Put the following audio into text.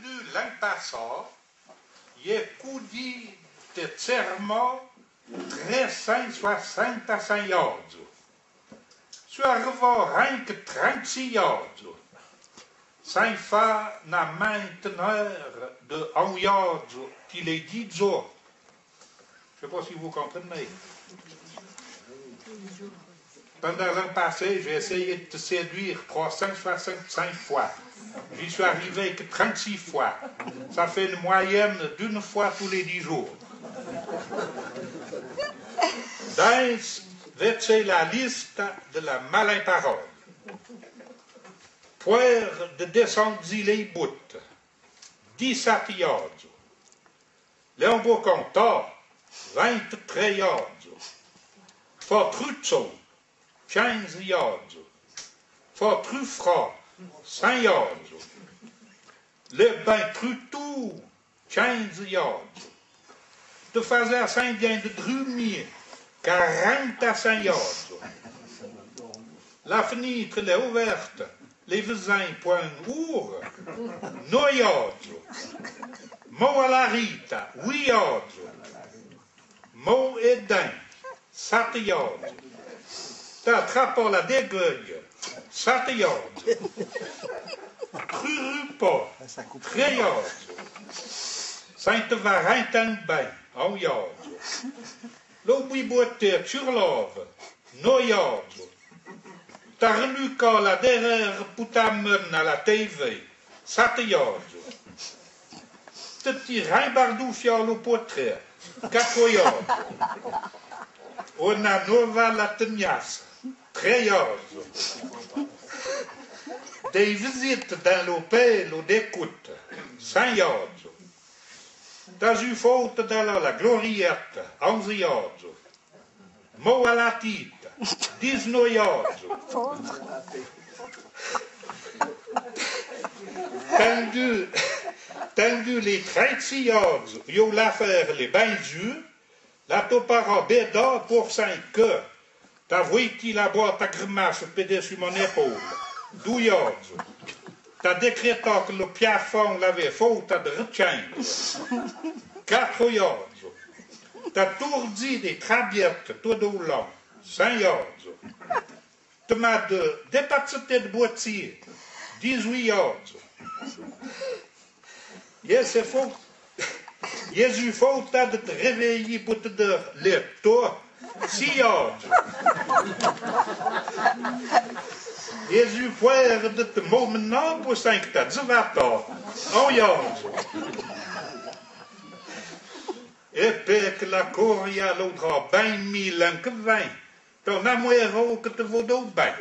du l'an passat, je cudi de sermo 360 iards. Su arrivò anche 36 iards. Sans faire na mainteneur de 1 yard qu'il est 10 jours. Je ne sais pas si vous comprenez. Pendant l'an passé, j'ai essayé de te séduire 365 fois. J'y suis arrivé que 36 fois. Ça fait une moyenne d'une fois tous les 10 jours. Dans c'est la liste de la malinparole. Poire de descendre les bouts. 17 yards. Léon Beaucontor, 23 yards. Fortruzzo, 15 yards. Fortrufra, 5 yards. Le bain Trutou, 15 yards. De Fazer Saint-Bien de Drumier, 45 yards. La fenêtre est ouverte. Les voisins pointent ouvre, 9 yards. Mo à la Rita, 8 yards. Mo et Dain, 7 yards. T'attrapes la dégueule, 7 yards. Crurupa, 3 yards. Saint-Varentin-Bain, 1 yard. L'Aubiboité, Turlove, 9 yards. Tarnuka, la derrière Poutamen à la TV, 7 yards. Petit Rimbardou fiole au portrait, 4 yards. On a Nova Latenias, 3 yards. Des visites dans l'hôtel ou d'écoute, 5 yards. Dans une faute dans la gloriette, 11 yards. Mo à la tite, 19 yards. Tendu les 36 yards, yo l'affaire les bains durs, la topara béda pour 5 que, t'as vu la boîte à grimace pédé sur mon épaule, 12 yards. T'as décrété que le plafond l'avait faute de rechanger, 4 yards. T'as tourdi des trabiettes tout au long, 5 yards. Tu m'as dépacité de boîtier, 18 yards. Yes, c'est faux. Yes, il faut de te réveiller pour te dire, lève-toi, 6 yards. Yes, il faut de te maintenant pour 5 tas, 10 yards, 1 yard. Et puis que la cour y a l'autre, ben mille ans que 20. Ton amour que te vaut d'autres bains.